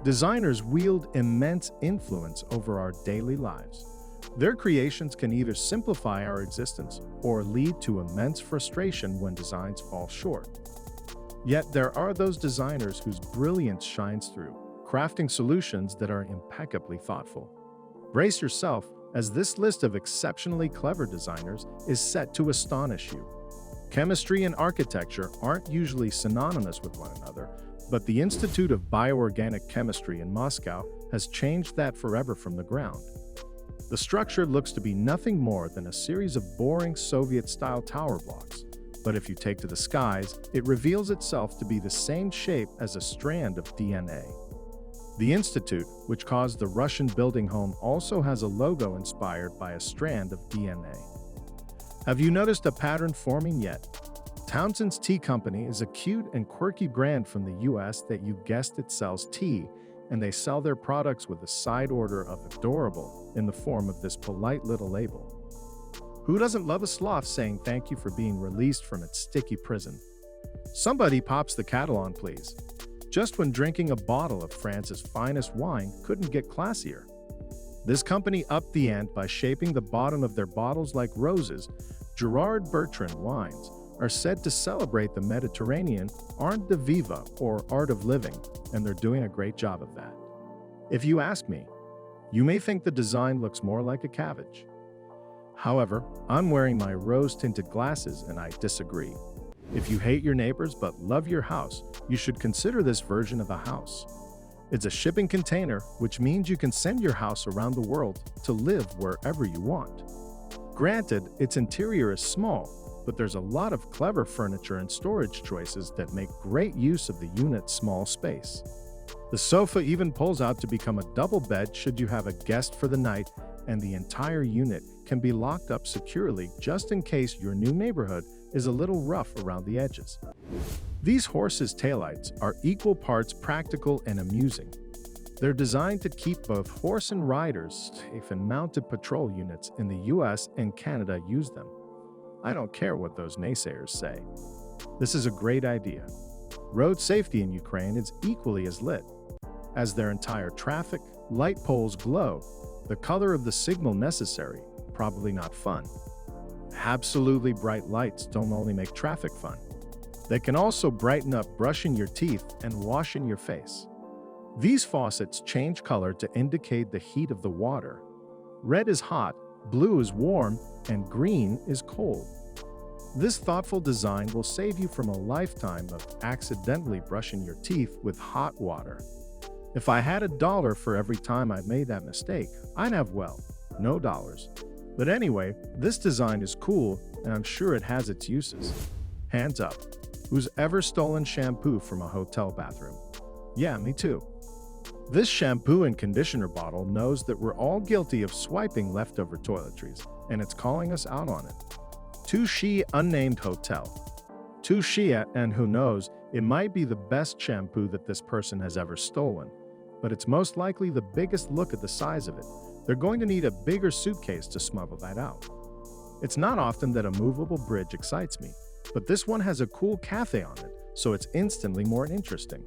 Designers wield immense influence over our daily lives. Their creations can either simplify our existence or lead to immense frustration when designs fall short. Yet there are those designers whose brilliance shines through, crafting solutions that are impeccably thoughtful. Brace yourself, as this list of exceptionally clever designers is set to astonish you. Chemistry and architecture aren't usually synonymous with one another, but the Institute of Bioorganic Chemistry in Moscow has changed that forever from the ground. The structure looks to be nothing more than a series of boring Soviet-style tower blocks, but if you take to the skies, it reveals itself to be the same shape as a strand of DNA. The institute, which caused the Russian building home, also has a logo inspired by a strand of DNA. Have you noticed a pattern forming yet? Townsend's Tea Company is a cute and quirky brand from the US that, you guessed it, sells tea, and they sell their products with a side order of adorable in the form of this polite little label. Who doesn't love a sloth saying thank you for being released from its sticky prison? Somebody pops the kettle on, please. Just when drinking a bottle of France's finest wine couldn't get classier. This company upped the ante by shaping the bottom of their bottles like roses. Gerard Bertrand wines are said to celebrate the Mediterranean art de vivre, or art of living, and they're doing a great job of that. If you ask me, you may think the design looks more like a cabbage. However, I'm wearing my rose-tinted glasses and I disagree. If you hate your neighbors but love your house, you should consider this version of a house. It's a shipping container, which means you can send your house around the world to live wherever you want. Granted, its interior is small, but there's a lot of clever furniture and storage choices that make great use of the unit's small space. The sofa even pulls out to become a double bed should you have a guest for the night, and the entire unit can be locked up securely just in case your new neighborhood is a little rough around the edges. These horses' taillights are equal parts practical and amusing. They're designed to keep both horse and riders safe, and mounted patrol units in the US and Canada use them. I don't care what those naysayers say. This is a great idea. Road safety in Ukraine is equally as lit. As their entire traffic light poles glow, the color of the signal necessary, probably not fun. Absolutely bright lights don't only make traffic fun. They can also brighten up brushing your teeth and washing your face. These faucets change color to indicate the heat of the water. Red is hot, blue is warm, and green is cold. This thoughtful design will save you from a lifetime of accidentally brushing your teeth with hot water. If I had $1 for every time I made that mistake, I'd have, well, no dollars. But anyway, this design is cool, and I'm sure it has its uses. Hands up. Who's ever stolen shampoo from a hotel bathroom? Yeah, me too. This shampoo and conditioner bottle knows that we're all guilty of swiping leftover toiletries, and it's calling us out on it. Touche unnamed hotel. Touche, and who knows, it might be the best shampoo that this person has ever stolen, but it's most likely the biggest. Look at the size of it. They're going to need a bigger suitcase to smuggle that out. It's not often that a movable bridge excites me, but this one has a cool cafe on it, so it's instantly more interesting.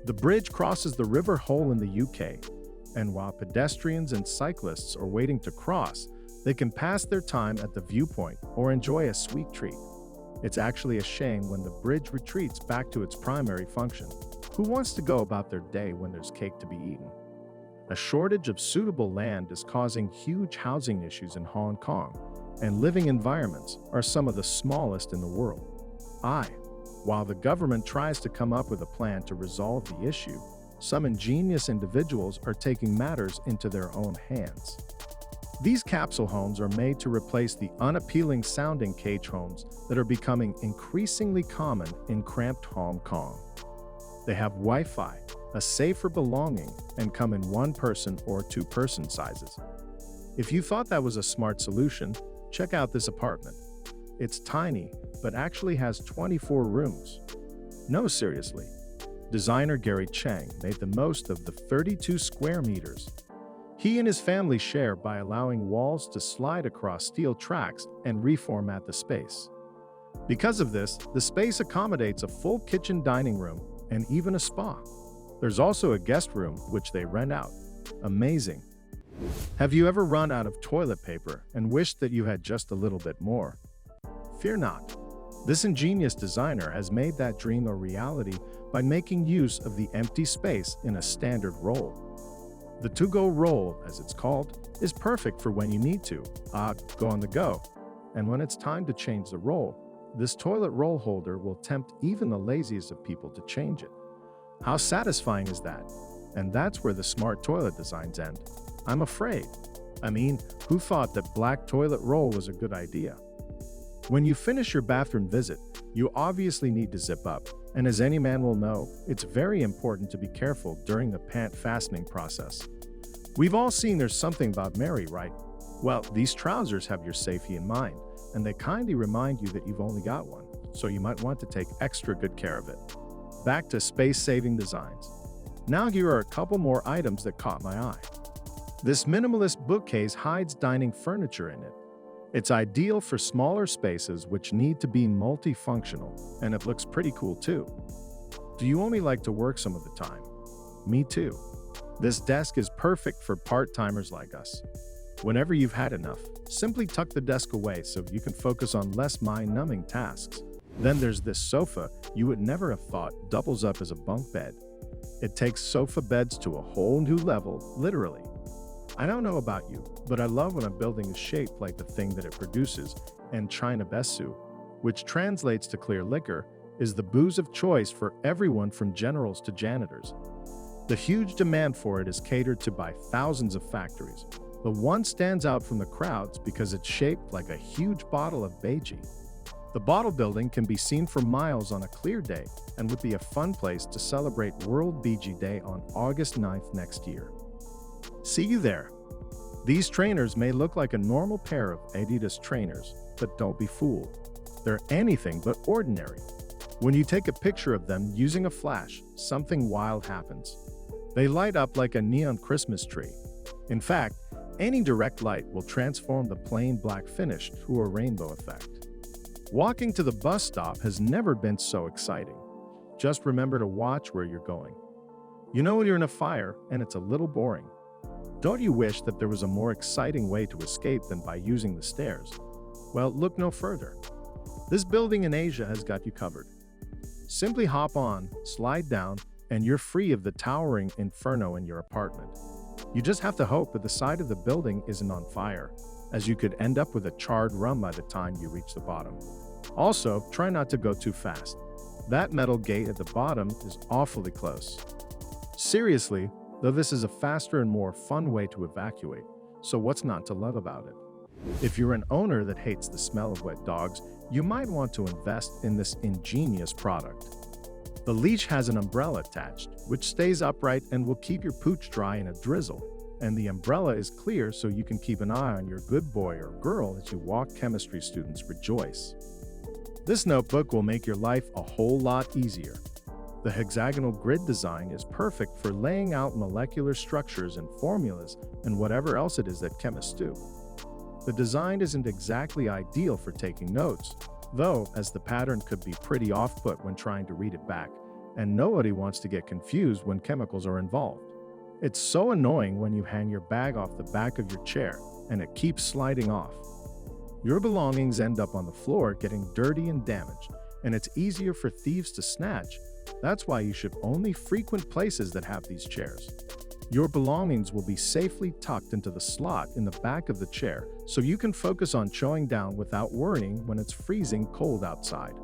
The bridge crosses the River Hole in the UK, and while pedestrians and cyclists are waiting to cross, they can pass their time at the viewpoint or enjoy a sweet treat. It's actually a shame when the bridge retreats back to its primary function. Who wants to go about their day when there's cake to be eaten? A shortage of suitable land is causing huge housing issues in Hong Kong, and living environments are some of the smallest in the world. While the government tries to come up with a plan to resolve the issue, some ingenious individuals are taking matters into their own hands. These capsule homes are made to replace the unappealing sounding cage homes that are becoming increasingly common in cramped Hong Kong. They have Wi-Fi, a safer belonging, and come in one-person or two-person sizes. If you thought that was a smart solution, check out this apartment. It's tiny, but actually has 24 rooms. No, seriously. Designer Gary Cheng made the most of the 32 square meters. He and his family share by allowing walls to slide across steel tracks and reformat the space. Because of this, the space accommodates a full kitchen, dining room, and even a spa. There's also a guest room, which they rent out. Amazing. Have you ever run out of toilet paper and wished that you had just a little bit more? Fear not. This ingenious designer has made that dream a reality by making use of the empty space in a standard roll. The to-go roll, as it's called, is perfect for when you need to go on the go. And when it's time to change the roll, this toilet roll holder will tempt even the laziest of people to change it. How satisfying is that? And that's where the smart toilet designs end. I'm afraid. I mean, who thought that black toilet roll was a good idea? When you finish your bathroom visit, you obviously need to zip up, and as any man will know, it's very important to be careful during the pant fastening process. We've all seen There's Something About Mary, right? Well, these trousers have your safety in mind, and they kindly remind you that you've only got one, so you might want to take extra good care of it. Back to space-saving designs. Now here are a couple more items that caught my eye. This minimalist bookcase hides dining furniture in it. It's ideal for smaller spaces which need to be multifunctional, and it looks pretty cool too. Do you only like to work some of the time? Me too. This desk is perfect for part-timers like us. Whenever you've had enough, simply tuck the desk away so you can focus on less mind-numbing tasks. Then there's this sofa you would never have thought doubles up as a bunk bed. It takes sofa beds to a whole new level, literally. I don't know about you, but I love when a building is shaped like the thing that it produces, and China Besu, which translates to clear liquor, is the booze of choice for everyone from generals to janitors. The huge demand for it is catered to by thousands of factories. The one stands out from the crowds because it's shaped like a huge bottle of Beiji. The bottle building can be seen for miles on a clear day and would be a fun place to celebrate World Beiji Day on August 9th next year. See you there. These trainers may look like a normal pair of Adidas trainers, but don't be fooled. They're anything but ordinary. When you take a picture of them using a flash, something wild happens. They light up like a neon Christmas tree. In fact, any direct light will transform the plain black finish to a rainbow effect. Walking to the bus stop has never been so exciting. Just remember to watch where you're going. You know when you're in a fire and it's a little boring. Don't you wish that there was a more exciting way to escape than by using the stairs? Well, look no further. This building in Asia has got you covered. Simply hop on, slide down, and you're free of the towering inferno in your apartment. You just have to hope that the side of the building isn't on fire, as you could end up with a charred room by the time you reach the bottom. Also, try not to go too fast. That metal gate at the bottom is awfully close. Seriously, though, this is a faster and more fun way to evacuate, so what's not to love about it? If you're an owner that hates the smell of wet dogs, you might want to invest in this ingenious product. The leash has an umbrella attached, which stays upright and will keep your pooch dry in a drizzle. And the umbrella is clear so you can keep an eye on your good boy or girl as you walk. Chemistry students rejoice. This notebook will make your life a whole lot easier. The hexagonal grid design is perfect for laying out molecular structures and formulas and whatever else it is that chemists do. The design isn't exactly ideal for taking notes, though, as the pattern could be pretty off-put when trying to read it back, and nobody wants to get confused when chemicals are involved. It's so annoying when you hang your bag off the back of your chair and it keeps sliding off. Your belongings end up on the floor getting dirty and damaged, and it's easier for thieves to snatch. That's why you should only frequent places that have these chairs. Your belongings will be safely tucked into the slot in the back of the chair so you can focus on chowing down without worrying when it's freezing cold outside.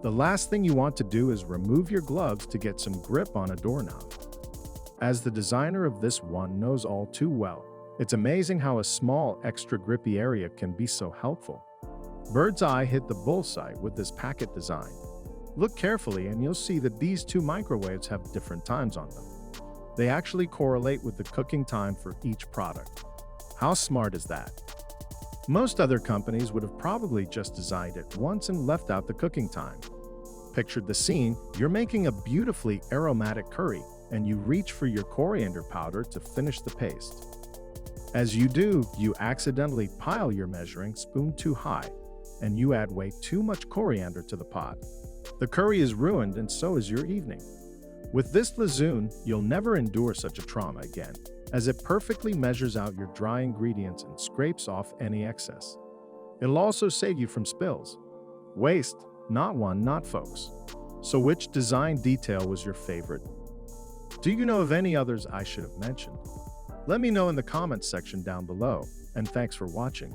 The last thing you want to do is remove your gloves to get some grip on a doorknob. As the designer of this one knows all too well, it's amazing how a small, extra grippy area can be so helpful. Bird's eye hit the bullseye with this packet design. Look carefully and you'll see that these two microwaves have different times on them. They actually correlate with the cooking time for each product. How smart is that? Most other companies would have probably just designed it once and left out the cooking time. Pictured the scene, you're making a beautifully aromatic curry and you reach for your coriander powder to finish the paste. As you do, you accidentally pile your measuring spoon too high and you add way too much coriander to the pot. The curry is ruined and so is your evening. With this Lazoon, you'll never endure such a trauma again, as it perfectly measures out your dry ingredients and scrapes off any excess. It'll also save you from spills. Waste, not folks. So which design detail was your favorite? Do you know of any others I should have mentioned? Let me know in the comments section down below, and thanks for watching.